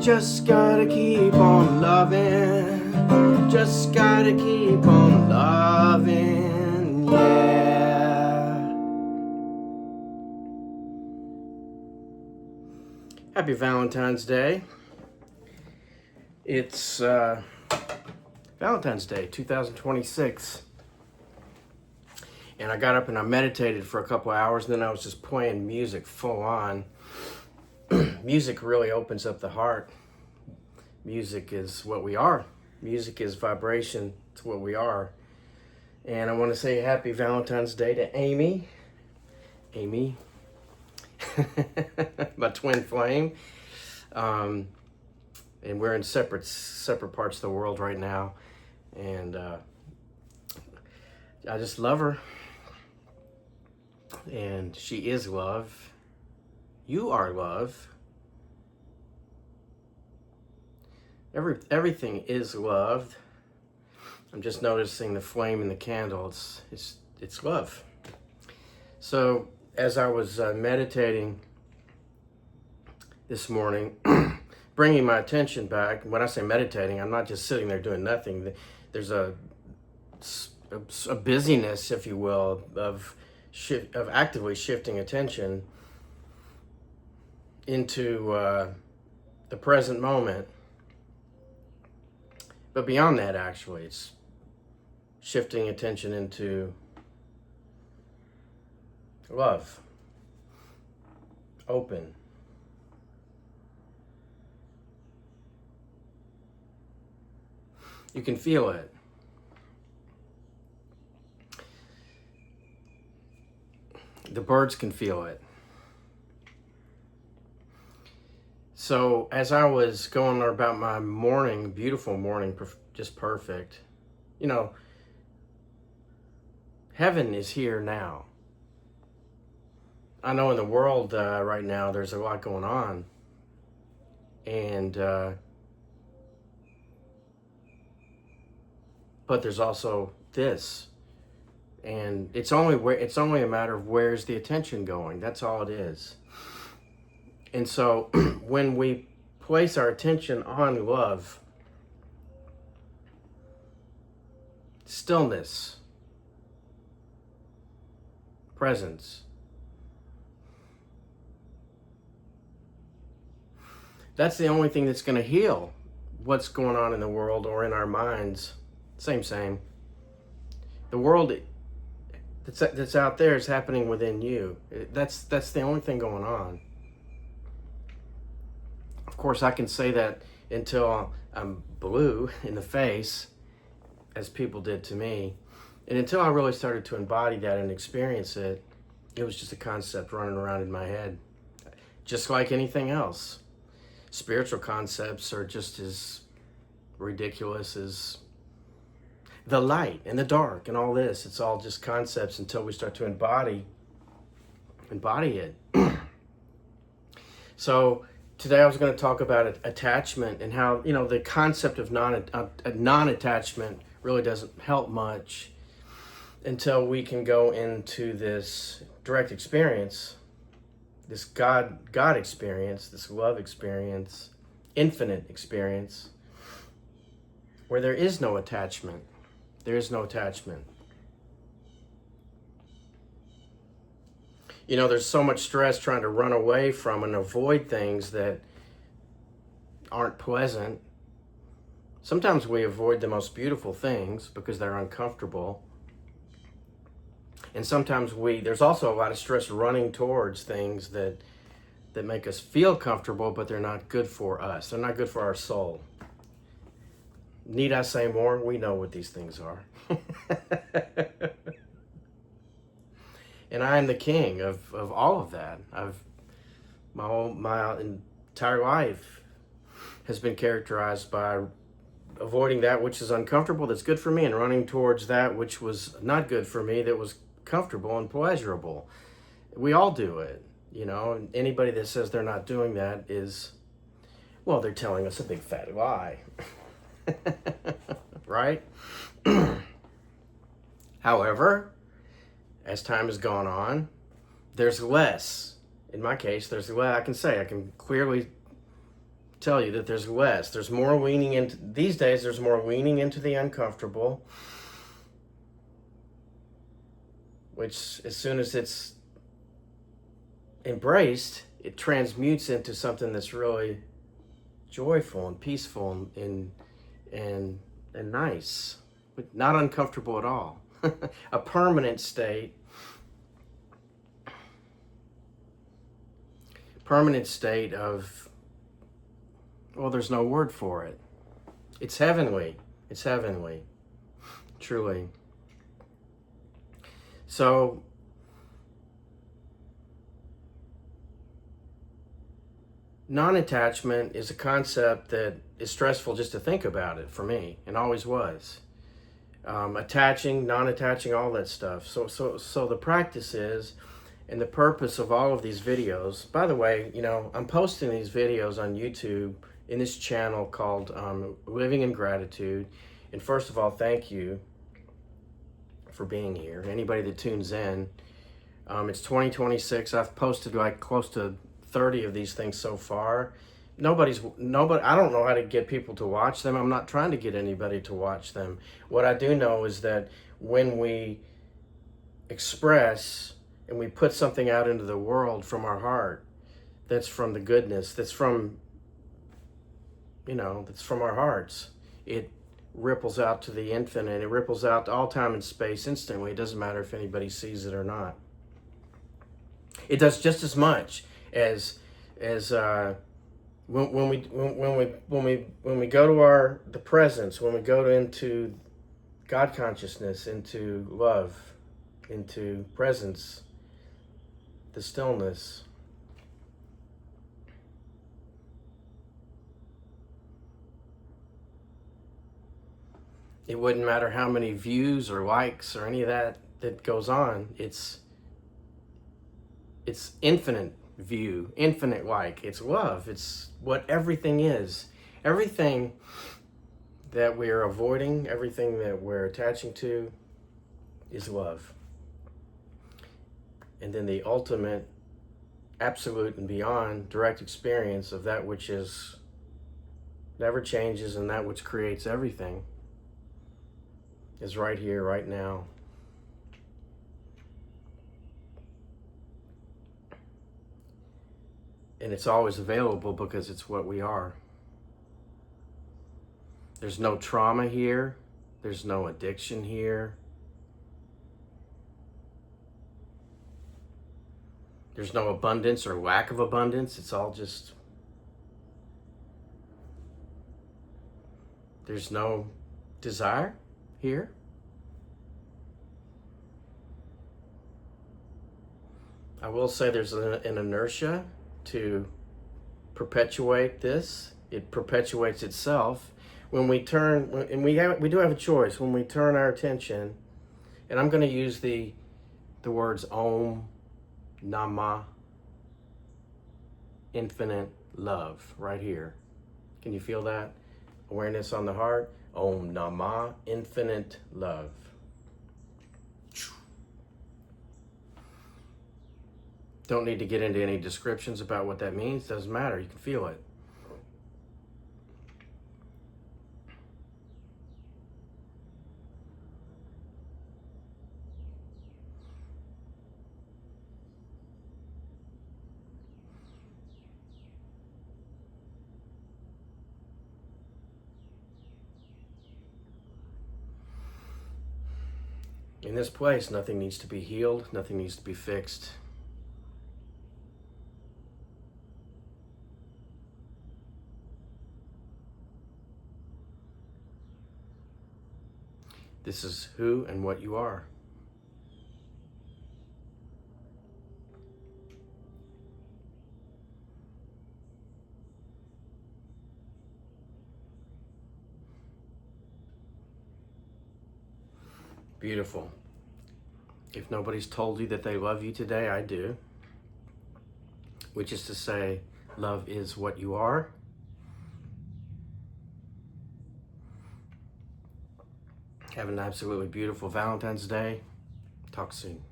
Just gotta keep on loving. Just gotta keep on loving, yeah. Happy Valentine's Day. It's Valentine's Day 2026. And I got up and I meditated for a couple hours, and then I was just playing music full on. Music really opens up the heart. Music is what we are. Music is vibration. It's what we are. And I want to say happy Valentine's Day to Amy. Amy, my twin flame. And we're in separate parts of the world right now. And I just love her. And she is love. You are love. Everything is loved. I'm just noticing the flame in the candle. It's love. So as I was meditating this morning, bringing my attention back. When I say meditating, I'm not just sitting there doing nothing. There's a busyness, if you will, of actively shifting attention into the present moment. But beyond that, actually, it's shifting attention into love, open. You can feel it. The birds can feel it. So as I was going about my morning, beautiful morning, just perfect, heaven is here now. I know in the world right now there's a lot going on, and but there's also this, and it's only a matter of where's the attention going. That's all it is. And so when we place our attention on love, stillness, presence, that's the only thing that's going to heal what's going on in the world or in our minds. Same. The world that's out there is happening within you. That's the only thing going on. Of course, I can say that until I'm blue in the face, as people did to me. And until I really started to embody that and experience it, it was just a concept running around in my head. Just like anything else. Spiritual concepts are just as ridiculous as the light and the dark and all this. It's all just concepts until we start to embody it. So today I was going to talk about attachment and how, the concept of non-attachment really doesn't help much until we can go into this direct experience, this God experience, this love experience, infinite experience, where there is no attachment. There is no attachment. There's so much stress trying to run away from and avoid things that aren't pleasant. Sometimes we avoid the most beautiful things because they're uncomfortable. And sometimes there's also a lot of stress running towards things that make us feel comfortable, but they're not good for us. They're not good for our soul. Need I say more? We know what these things are. And I am the king of all of that. My entire life has been characterized by avoiding that which is uncomfortable that's good for me and running towards that which was not good for me that was comfortable and pleasurable. We all do it, and anybody that says they're not doing that is, well, they're telling us a big fat lie. Right? However, as time has gone on, there's less. In my case, there's less. I can clearly tell you that there's less. There's more leaning into, these days, there's more leaning into the uncomfortable, which as soon as it's embraced, it transmutes into something that's really joyful and peaceful and nice, but not uncomfortable at all. A permanent state. Permanent state of, well, there's no word for it. It's heavenly. It's heavenly. Truly. So, non-attachment is a concept that is stressful just to think about it for me, and always was. Attaching, non-attaching, all that stuff. So the practice is, and the purpose of all of these videos, by the way, you know, I'm posting these videos on YouTube in this channel called Living in Gratitude. And first of all, thank you for being here. Anybody that tunes in, it's 2026. I've posted like close to 30 of these things so far. Nobody, I don't know how to get people to watch them. I'm not trying to get anybody to watch them. What I do know is that when we express and we put something out into the world from our heart, that's from the goodness, that's from, you know, that's from our hearts, it ripples out to the infinite. It ripples out to all time and space instantly. It doesn't matter if anybody sees it or not. It does just as much as when we go to the presence, when we go into God consciousness, into love, into presence, the stillness. It wouldn't matter how many views or likes or any of that goes on. It's infinite view, infinite like. It's love. It's what everything is. Everything that we're avoiding, everything that we're attaching to is love. And then the ultimate, absolute and beyond direct experience of that which is never changes and that which creates everything is right here, right now. And it's always available because it's what we are. There's no trauma here. There's no addiction here. There's no abundance or lack of abundance. It's all just, there's no desire here. I will say there's an inertia to perpetuate this. It perpetuates itself. When we turn, and we do have a choice, when we turn our attention, and I'm going to use the words Om, Nama, infinite love, right here. Can you feel that? Awareness on the heart. Om Nama, infinite love. Don't need to get into any descriptions about what that means. Doesn't matter. You can feel it. In this place, nothing needs to be healed. Nothing needs to be fixed. This is who and what you are. Beautiful. If nobody's told you that they love you today, I do. Which is to say, love is what you are. Have an absolutely beautiful Valentine's Day. Talk soon.